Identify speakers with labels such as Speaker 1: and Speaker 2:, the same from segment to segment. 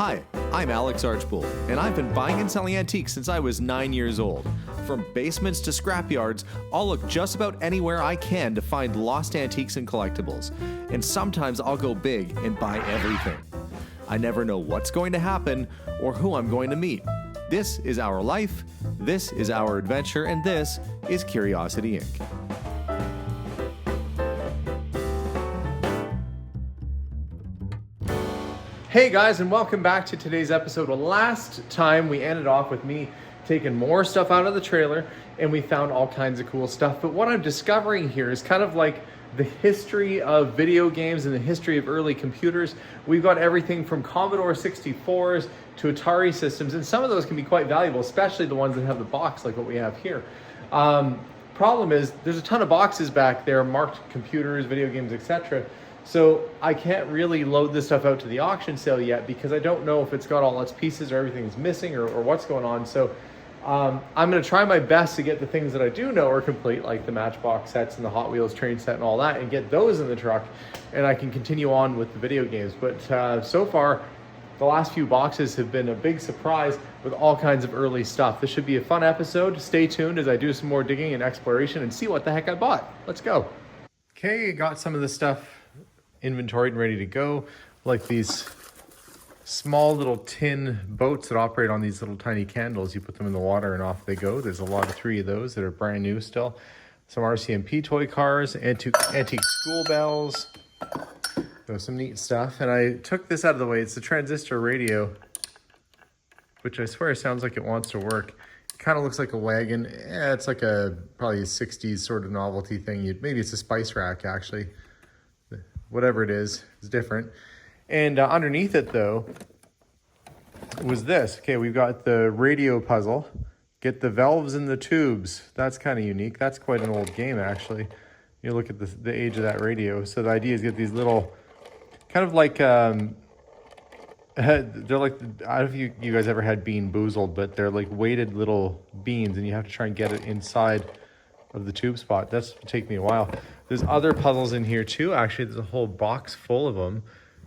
Speaker 1: Hi, I'm Alex Archbold, and I've been buying and selling antiques since I was 9 years old. From basements to scrapyards, I'll look just about anywhere I can to find lost antiques and collectibles. And sometimes I'll go big and buy everything. I never know what's going to happen or who I'm going to meet. This is our life, this is our adventure, and this is Curiosity Inc. Hey guys, and welcome back to today's episode. Well, last time we ended off with me taking more stuff out of the trailer and we found all kinds of cool stuff. But what I'm discovering here is kind of like the history of video games and the history of early computers. We've got everything from Commodore 64s to Atari systems, and some of those can be quite valuable, especially the ones that have the box like what we have here. Problem is, there's a ton of boxes back there, marked computers, video games, etc. So I can't really load this stuff out to the auction sale yet because I don't know if it's got all its pieces or everything's missing or what's going on. So I'm going to try my best to get the things that I do know are complete, like the Matchbox sets and the Hot Wheels train set and all that, and get those in the truck, and I can continue on with the video games. But so far, the last few boxes have been a big surprise with all kinds of early stuff. This should be a fun episode. Stay tuned as I do some more digging and exploration and see what the heck I bought. Let's go. Okay, got some of the stuff inventoried and ready to go, like these small little tin boats that operate on these little tiny candles. You put them in the water and off they go. There's a lot of 3 of those that are brand new still. Some RCMP toy cars, antique school bells. There's some neat stuff. And I took this out of the way. It's the transistor radio, which I swear sounds like it wants to work. It kind of looks like a wagon. Yeah, it's like probably a 60s sort of novelty thing. Maybe it's a spice rack actually. Whatever it is, it's different. And underneath it, though, was this. Okay, we've got the radio puzzle. Get the valves in the tubes. That's kind of unique. That's quite an old game, actually. You look at the age of that radio. So the idea is get these little, kind of like, they're like, I don't know if you guys ever had Bean Boozled, but they're like weighted little beans, and you have to try and get it inside of the tube spot. That's take me a while. There's other puzzles in here too. Actually, there's a whole box full of them.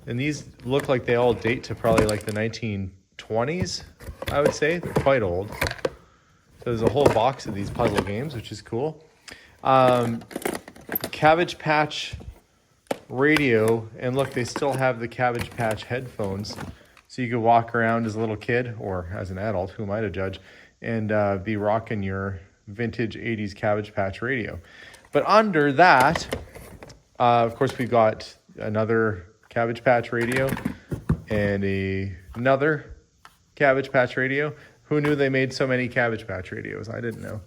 Speaker 1: And these look like they all date to probably like the 1920s, I would say. They're quite old. So there's a whole box of these puzzle games, which is cool. Cabbage Patch radio. And look, they still have the Cabbage Patch headphones. So you could walk around as a little kid or as an adult, who am I to judge, and be rocking your vintage 80s Cabbage Patch radio. But under that, of course, we've got another Cabbage Patch radio and another Cabbage Patch radio. Who knew they made so many Cabbage Patch radios? I didn't know.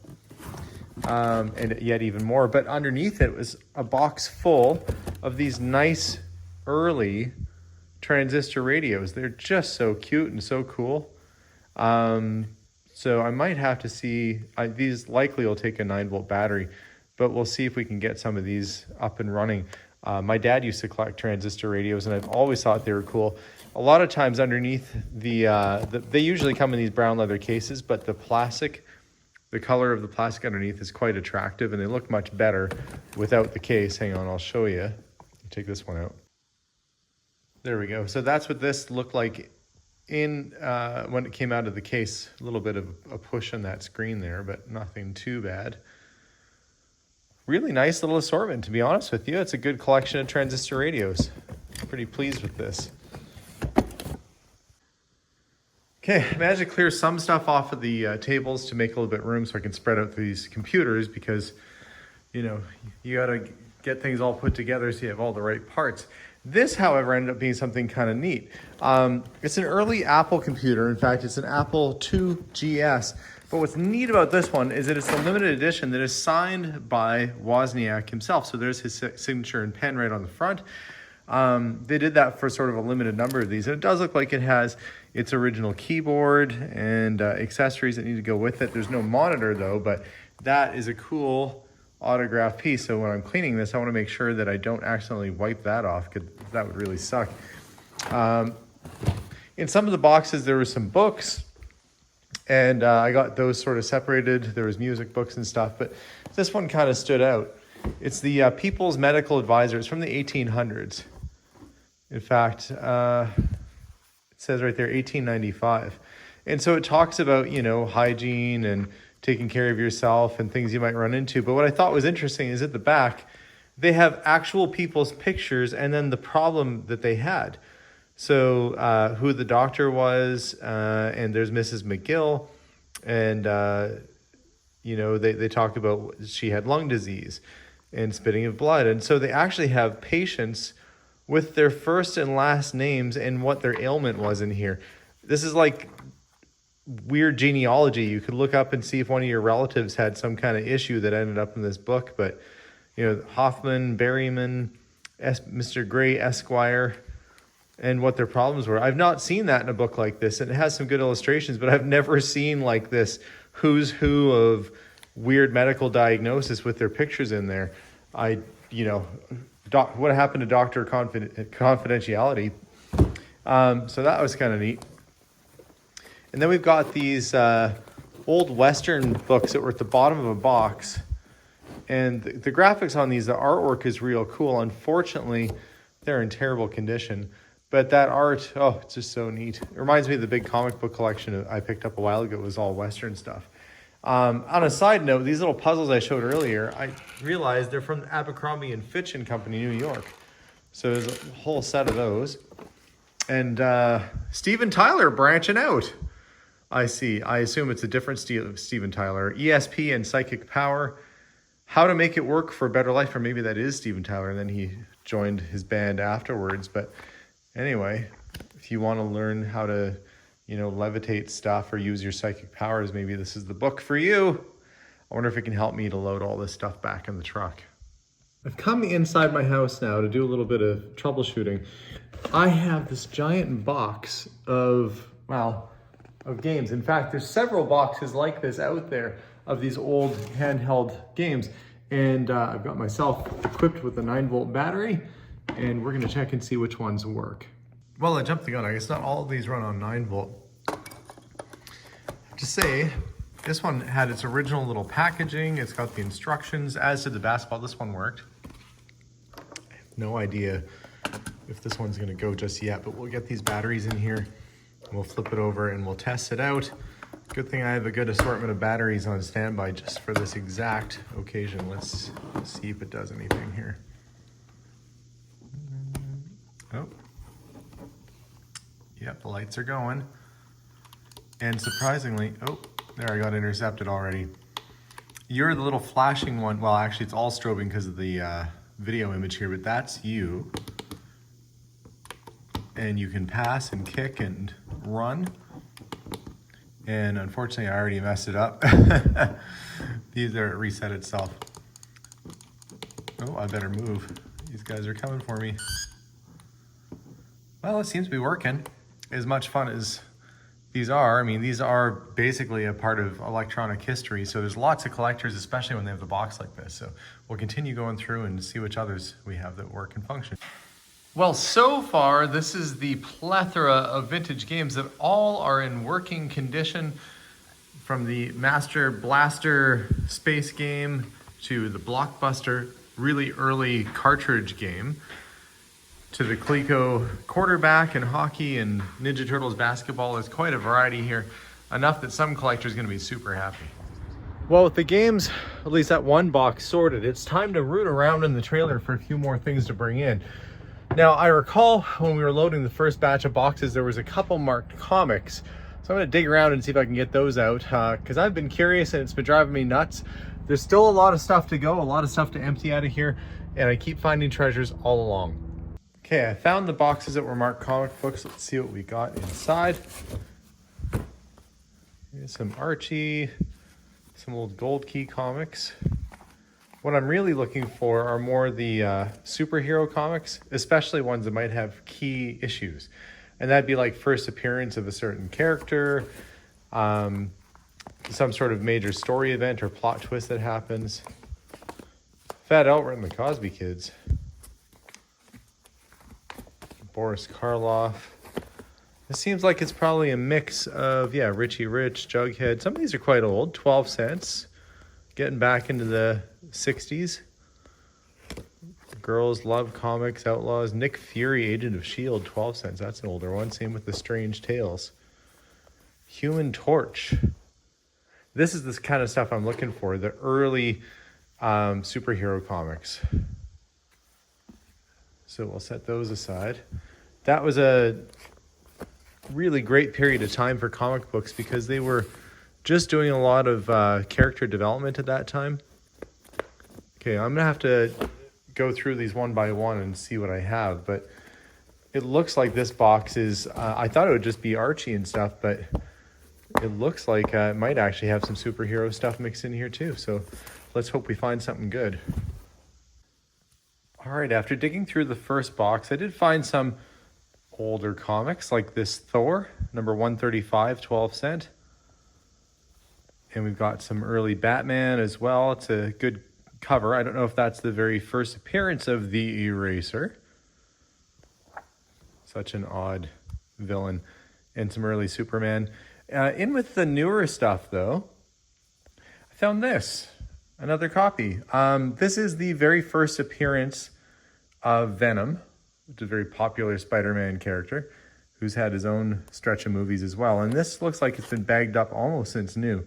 Speaker 1: And yet even more. But underneath it was a box full of these nice early transistor radios. They're just so cute and so cool. So I might have to see, these likely will take a 9-volt battery, but we'll see if we can get some of these up and running. My dad used to collect transistor radios, and I've always thought they were cool. A lot of times underneath they usually come in these brown leather cases, but the color of the plastic underneath is quite attractive, and they look much better without the case. Hang on, I'll show you. Take this one out. There we go. So that's what this looked like when it came out of the case. A little bit of a push on that screen there, but nothing too bad. Really nice little assortment, to be honest with you. It's a good collection of transistor radios. Pretty pleased with this. Okay, I managed to clear some stuff off of the tables to make a little bit of room so I can spread out these computers, because, you know, you got to get things all put together so you have all the right parts. This, however, ended up being something kind of neat. It's an early Apple computer. In fact, it's an Apple II GS. But what's neat about this one is that it's a limited edition that is signed by Wozniak himself. So there's his signature and pen right on the front. They did that for sort of a limited number of these. And it does look like it has its original keyboard and accessories that need to go with it. There's no monitor though, but that is a cool autograph piece. So when I'm cleaning this, I want to make sure that I don't accidentally wipe that off, because that would really suck. In some of the boxes, there were some books, and I got those sort of separated. There was music books and stuff, but this one kind of stood out. It's the People's Medical Advisor. It's from the 1800s. In fact, it says right there, 1895. And so it talks about, you know, hygiene and taking care of yourself and things you might run into. But what I thought was interesting is at the back, they have actual people's pictures and then the problem that they had. So who the doctor was, and there's Mrs. McGill, and, you know, they talk about she had lung disease and spitting of blood. And so they actually have patients with their first and last names and what their ailment was in here. This is like weird genealogy. You could look up and see if one of your relatives had some kind of issue that ended up in this book. But, you know, Hoffman, Berryman, Mr. Gray, Esquire, and what their problems were. I've not seen that in a book like this, and it has some good illustrations, but I've never seen like this who's who of weird medical diagnosis with their pictures in there. What happened to doctor confidentiality? So that was kind of neat. And then we've got these old Western books that were at the bottom of a box. And the graphics on these, the artwork is real cool. Unfortunately, they're in terrible condition. But that art, oh, it's just so neat. It reminds me of the big comic book collection I picked up a while ago. It was all Western stuff. On a side note, these little puzzles I showed earlier, I realized they're from Abercrombie and Fitch and Company, New York. So there's a whole set of those. And Steven Tyler branching out. I see. I assume it's a different Steven Tyler. ESP and Psychic Power. How to Make It Work for a Better Life. Or maybe that is Steven Tyler, and then he joined his band afterwards. But anyway, if you want to learn how to, you know, levitate stuff or use your psychic powers, maybe this is the book for you. I wonder if it can help me to load all this stuff back in the truck. I've come inside my house now to do a little bit of troubleshooting. I have this giant box of games. In fact, there's several boxes like this out there of these old handheld games. And I've got myself equipped with a 9-volt battery, and we're gonna check and see which ones work. Well, I jumped the gun. I guess not all of these run on 9-volt. To say, this one had its original little packaging. It's got the instructions, as did the basketball. This one worked. I have no idea if this one's gonna go just yet, but we'll get these batteries in here. We'll flip it over and we'll test it out. Good thing I have a good assortment of batteries on standby just for this exact occasion. Let's see if it does anything here. Oh. Yep, the lights are going. And surprisingly, oh, there, I got intercepted already. You're the little flashing one. Well, actually, it's all strobing because of the video image here, but that's you. And you can pass and kick and run. And unfortunately, I already messed it up. These are reset itself. Oh, I better move. These guys are coming for me. Well, it seems to be working. As much fun as these are, I mean, these are basically a part of electronic history. So there's lots of collectors, especially when they have the box like this. So we'll continue going through and see which others we have that work and function. Well, so far, this is the plethora of vintage games that all are in working condition, from the Master Blaster space game to the Blockbuster really early cartridge game, to the Coleco quarterback and hockey and Ninja Turtles basketball. There's quite a variety here, enough that some collectors are going to be super happy. Well, with the games, at least that one box sorted, it's time to root around in the trailer for a few more things to bring in. Now, I recall when we were loading the first batch of boxes, there was a couple marked comics. So I'm gonna dig around and see if I can get those out, because I've been curious and it's been driving me nuts. There's still a lot of stuff to go, a lot of stuff to empty out of here, and I keep finding treasures all along. Okay, I found the boxes that were marked comic books. Let's see what we got inside. Here's some Archie, some old Gold Key comics. What I'm really looking for are more the superhero comics, especially ones that might have key issues. And that'd be like first appearance of a certain character, some sort of major story event or plot twist that happens. Fat Albert and the Cosby Kids. Boris Karloff. It seems like it's probably a mix of, yeah, Richie Rich, Jughead. Some of these are quite old, 12 cents. Getting back into the 60s. Girls Love Comics, Outlaws. Nick Fury, Agent of S.H.I.E.L.D., 12 cents. That's an older one. Same with the Strange Tales. Human Torch. This is this kind of stuff I'm looking for. The early superhero comics. So we'll set those aside. That was a really great period of time for comic books because they were just doing a lot of character development at that time. Okay, I'm going to have to go through these one by one and see what I have, but it looks like this box is, I thought it would just be Archie and stuff, but it looks like it might actually have some superhero stuff mixed in here too, so let's hope we find something good. All right, after digging through the first box, I did find some older comics like this Thor, number 135, 12 cent. And we've got some early Batman as well. It's a good cover. I don't know if that's the very first appearance of the Eraser. Such an odd villain. And some early Superman. In with the newer stuff, though, I found this. Another copy. This is the very first appearance of Venom, which is a very popular Spider-Man character, who's had his own stretch of movies as well. And this looks like it's been bagged up almost since new.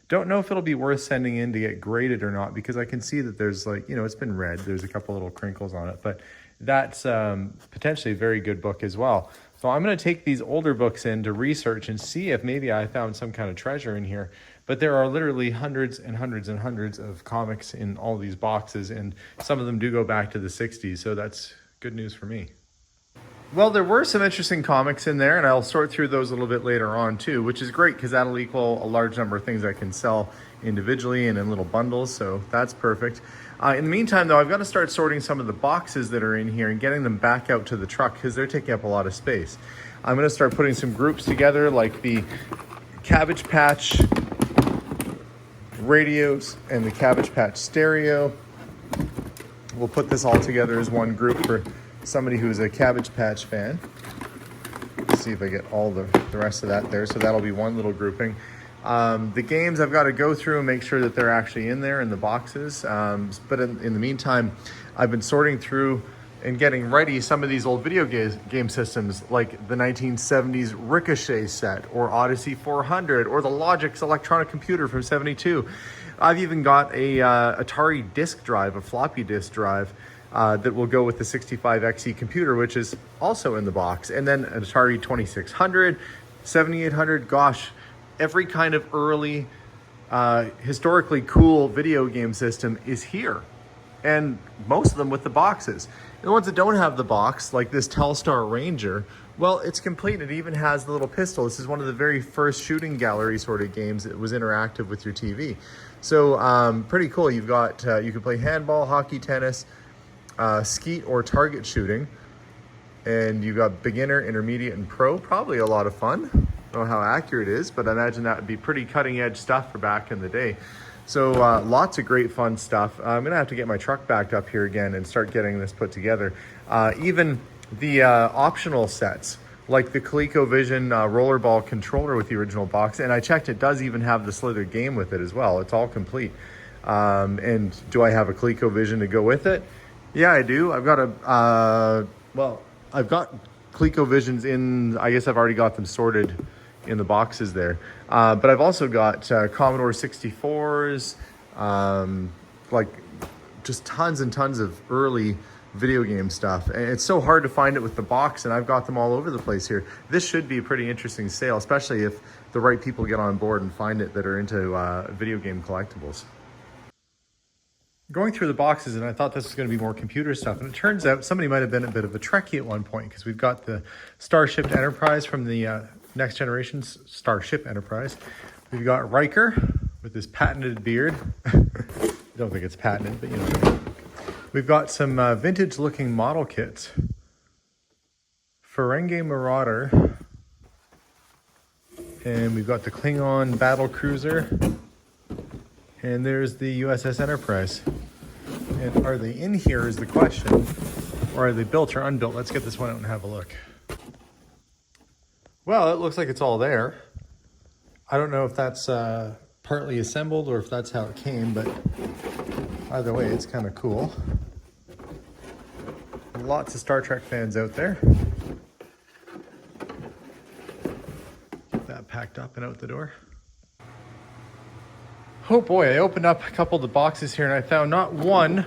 Speaker 1: Don't know if it'll be worth sending in to get graded or not, because I can see that there's like, you know, it's been read. There's a couple little crinkles on it, but that's potentially a very good book as well. So I'm going to take these older books in to research and see if maybe I found some kind of treasure in here. But there are literally hundreds and hundreds and hundreds of comics in all these boxes, and some of them do go back to the 60s, so that's good news for me. Well, there were some interesting comics in there, and I'll sort through those a little bit later on too, which is great because that'll equal a large number of things I can sell individually and in little bundles, so that's perfect. In the meantime, though, I've got to start sorting some of the boxes that are in here and getting them back out to the truck because they're taking up a lot of space. I'm going to start putting some groups together like the Cabbage Patch radios and the Cabbage Patch stereo. We'll put this all together as one group for somebody who's a Cabbage Patch fan. Let's see if I get all the rest of that there. So that'll be one little grouping. The games I've got to go through and make sure that they're actually in there in the boxes. But in the meantime, I've been sorting through and getting ready some of these old video game systems like the 1970s Ricochet set or Odyssey 400 or the Logic's electronic computer from 72. I've even got a Atari disk drive, a floppy disk drive, that will go with the 65XE computer, which is also in the box. And then an Atari 2600, 7800, gosh, every kind of early, historically cool video game system is here. And most of them with the boxes. And the ones that don't have the box, like this Telstar Ranger, well, it's complete. It even has the little pistol. This is one of the very first shooting gallery sort of games that was interactive with your TV. So pretty cool. You've got, you can play handball, hockey, tennis, skeet or target shooting, and you've got beginner, intermediate, and pro. Probably a lot of fun. I don't know how accurate it is, but I imagine that would be pretty cutting edge stuff for back in the day. So lots of great fun stuff. I'm gonna have to get my truck backed up here again and start getting this put together. Even the optional sets, like the ColecoVision rollerball controller with the original box, and I checked, it does even have the Slither game with it as well. It's all complete. And do I have a ColecoVision to go with it? Yeah, I do. I've got I've got ColecoVisions in, I guess I've already got them sorted in the boxes there. But I've also got Commodore 64s, like just tons and tons of early video game stuff. And it's so hard to find it with the box, and I've got them all over the place here. This should be a pretty interesting sale, especially if the right people get on board and find it that are into video game collectibles. Going through the boxes, and I thought this was going to be more computer stuff, and it turns out somebody might have been a bit of a Trekkie at one point, because we've got the Starship Enterprise from the Next Generation Starship Enterprise. We've got Riker with his patented beard. I don't think it's patented, but you know what I mean. We've got some vintage-looking model kits. Ferengi Marauder. And we've got the Klingon Battle Cruiser. And there's the USS Enterprise. And are they in here is the question. Or are they built or unbuilt? Let's get this one out and have a look. Well, it looks like it's all there. I don't know if that's partly assembled or if that's how it came, but either way, it's kind of cool. Lots of Star Trek fans out there. Get that packed up and out the door. Oh boy, I opened up a couple of the boxes here and I found not one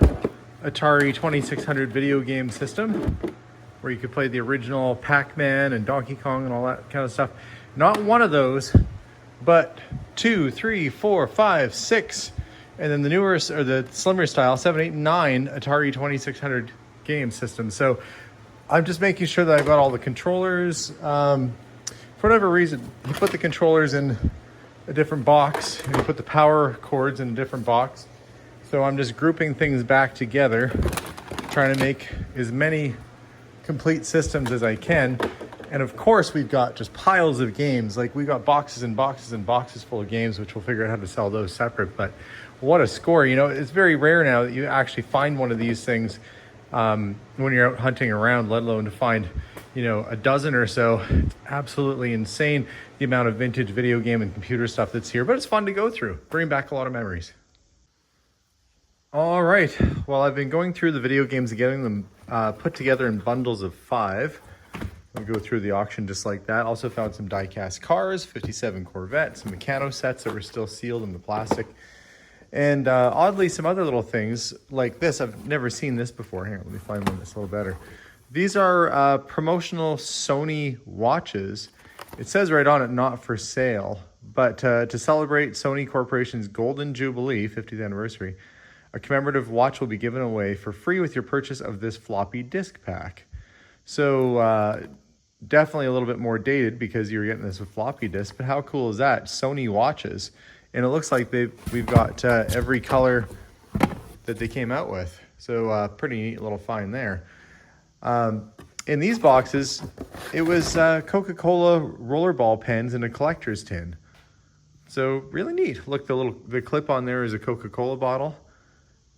Speaker 1: Atari 2600 video game system where you could play the original Pac-Man and Donkey Kong and all that kind of stuff. Not one of those, but 2, 3, 4, 5, 6, and then the newer, or the slimmer style, 7, 8, 9 Atari 2600 game system. So I'm just making sure that I've got all the controllers. For whatever reason, you put the controllers in a different box and you put the power cords in a different box. So I'm just grouping things back together, trying to make as many complete systems as I can. And of course, we've got just piles of games. Like we got boxes and boxes and boxes full of games, which we'll figure out how to sell those separate. But what a score. You know, it's very rare now that you actually find one of these things when you're out hunting around, let alone to find, you know, a dozen or so. It's absolutely insane the amount of vintage video game and computer stuff that's here, but it's fun to go through. Bring back a lot of memories. All right, well, I've been going through the video games and getting them put together in bundles of 5. I'll go through the auction just like that. Also found some Diecast cars, 57 Corvette, some Meccano sets that were still sealed in the plastic. And oddly, some other little things like this. I've never seen this before. Here, let me find one that's a little better. These are promotional Sony watches. It says right on it, not for sale, but to celebrate Sony Corporation's Golden Jubilee, 50th anniversary, a commemorative watch will be given away for free with your purchase of this floppy disk pack. So definitely a little bit more dated because you're getting this with floppy disk, but how cool is that? Sony watches. And it looks like we've got every color that they came out with. So pretty neat little find there. In these boxes, it was Coca-Cola rollerball pens in a collector's tin. So really neat. Look, the clip on there is a Coca-Cola bottle.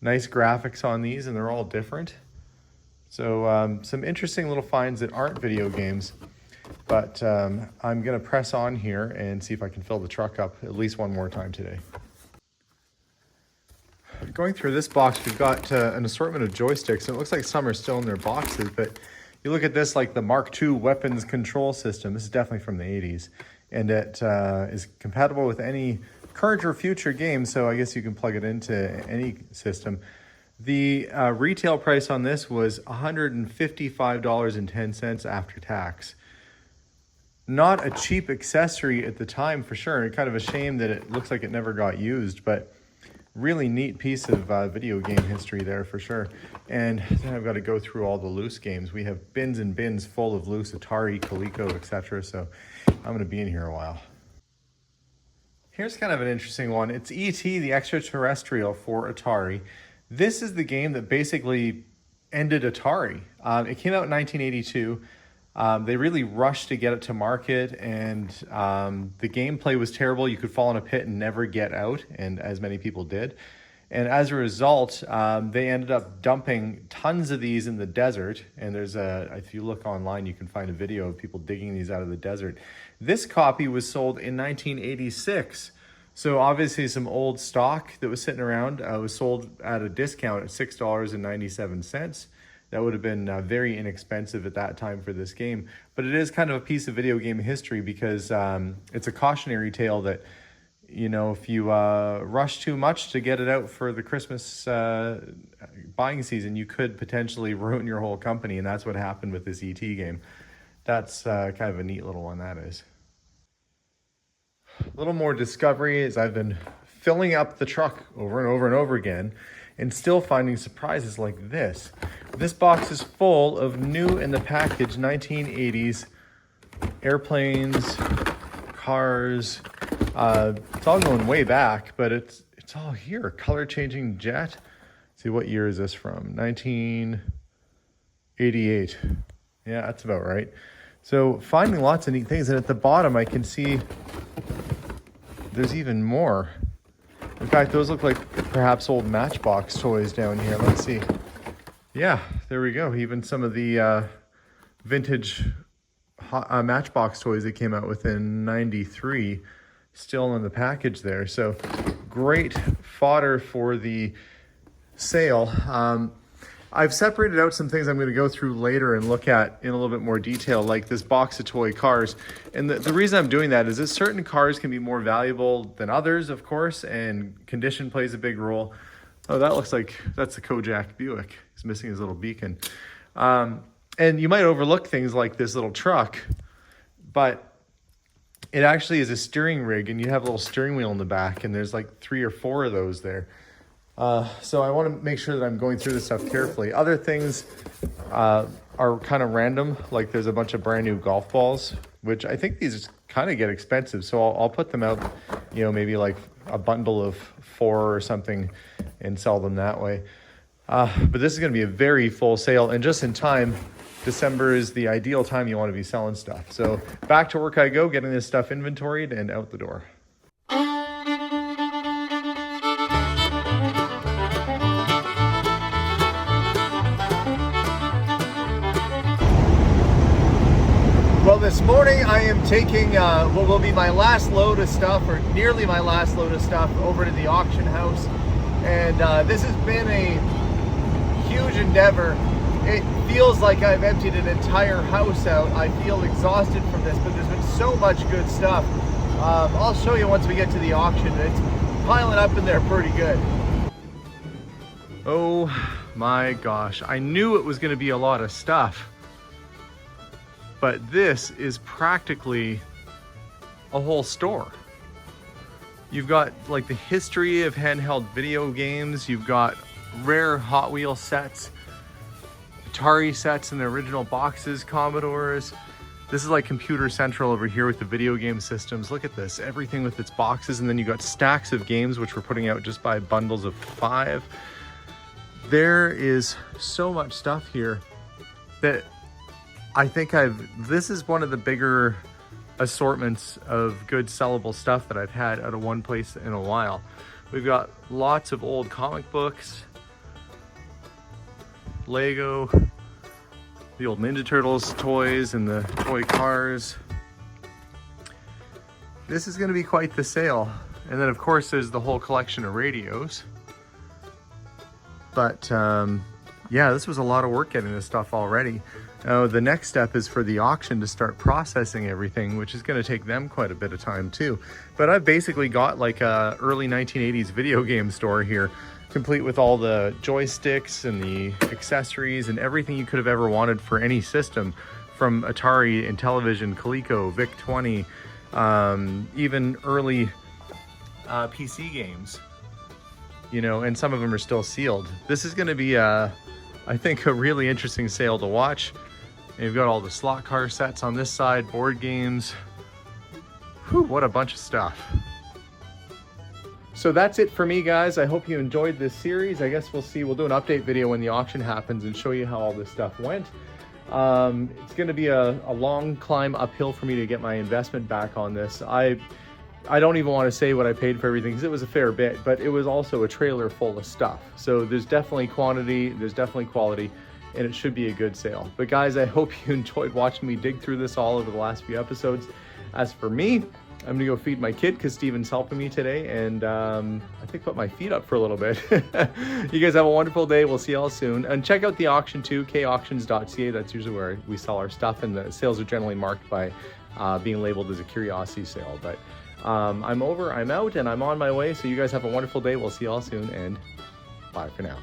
Speaker 1: Nice graphics on these, and they're all different. So some interesting little finds that aren't video games. But I'm going to press on here and see if I can fill the truck up at least one more time today. Going through this box, we've got an assortment of joysticks. And it looks like some are still in their boxes, but you look at this, like the Mark II weapons control system. This is definitely from the 80s. And it is compatible with any current or future game, so I guess you can plug it into any system. The retail price on this was $155.10 after tax. Not a cheap accessory at the time for sure. Kind of a shame that it looks like it never got used, but really neat piece of video game history there for sure. And then I've got to go through all the loose games. We have bins and bins full of loose Atari, Coleco, etc. So I'm going to be in here a while. Here's kind of an interesting one. It's E.T. the Extraterrestrial for Atari. This is the game that basically ended Atari. It came out in 1982. They really rushed to get it to market, and the gameplay was terrible. You could fall in a pit and never get out, and as many people did. And as a result, they ended up dumping tons of these in the desert. And if you look online, you can find a video of people digging these out of the desert. This copy was sold in 1986. So obviously some old stock that was sitting around was sold at a discount at $6.97. That would have been very inexpensive at that time for this game. But it is kind of a piece of video game history because it's a cautionary tale that, you know, if you rush too much to get it out for the Christmas buying season, you could potentially ruin your whole company. And that's what happened with this ET game. That's kind of a neat little one, that is. A little more discovery as I've been filling up the truck over and over and over again and still finding surprises like this. This box is full of new in the package 1980s airplanes, cars. It's all going way back, but it's all here. Color changing jet. Let's see, what year is this from? 1988. Yeah, that's about right. So finding lots of neat things, and at the bottom I can see there's even more. In fact, those look like perhaps old Matchbox toys down here. Let's see. Yeah, there we go. Even some of the vintage Matchbox toys that came out within '93 still in the package there. So great fodder for the sale. I've separated out some things I'm going to go through later and look at in a little bit more detail, like this box of toy cars. And the reason I'm doing that is that certain cars can be more valuable than others, of course, and condition plays a big role. Oh, that looks like that's the Kojak Buick. He's missing his little beacon. And you might overlook things like this little truck, but it actually is a steering rig, and you have a little steering wheel in the back, and there's like 3 or 4 of those there. So I want to make sure that I'm going through this stuff carefully. Other things are kind of random, like there's a bunch of brand new golf balls, which I think these kind of get expensive. So I'll put them out, you know, maybe like a bundle of 4 or something and sell them that way. But this is going to be a very full sale, and just in time. December is the ideal time you want to be selling stuff. So back to work I go, getting this stuff inventoried and out the door. Well, this morning I am taking what will be my last load of stuff, or nearly my last load of stuff, over to the auction house. And this has been a huge endeavor. It feels like I've emptied an entire house out. I feel exhausted from this, but there's been so much good stuff. I'll show you once we get to the auction. It's piling up in there pretty good. Oh my gosh, I knew it was going to be a lot of stuff, but this is practically a whole store. You've got like the history of handheld video games. You've got rare Hot Wheels sets, Atari sets in the original boxes, Commodores. This is like Computer Central over here with the video game systems. Look at this, everything with its boxes. And then you got stacks of games, which we're putting out just by bundles of 5. There is so much stuff here that I think this is one of the bigger assortments of good sellable stuff that I've had out of one place in a while. We've got lots of old comic books, Lego, the old Ninja Turtles toys, and the toy cars. This is going to be quite the sale. And then of course there's the whole collection of radios. But yeah, this was a lot of work getting this stuff already. Now the next step is for the auction to start processing everything, which is going to take them quite a bit of time too. But I've basically got like a early 1980s video game store here, complete with all the joysticks and the accessories and everything you could have ever wanted for any system, from Atari, Intellivision, Coleco, VIC-20, even early PC games, you know, and some of them are still sealed. This is going to be, I think, a really interesting sale to watch. And you've got all the slot car sets on this side, board games. Whew, what a bunch of stuff. So that's it for me, guys. I hope you enjoyed this series. I guess we'll see. We'll do an update video when the auction happens and show you how all this stuff went. It's going to be a long climb uphill for me to get my investment back on this. I don't even want to say what I paid for everything, because it was a fair bit, but it was also a trailer full of stuff. So there's definitely quantity, there's definitely quality, and it should be a good sale. But guys, I hope you enjoyed watching me dig through this all over the last few episodes. As for me, I'm gonna go feed my kid because Steven's helping me today, and I think put my feet up for a little bit. You guys have a wonderful day. We'll see y'all soon. And check out the auction too, kauctions.ca. That's usually where we sell our stuff, and the sales are generally marked by being labeled as a curiosity sale. But I'm over, I'm out, and I'm on my way. So you guys have a wonderful day. We'll see y'all soon, and bye for now.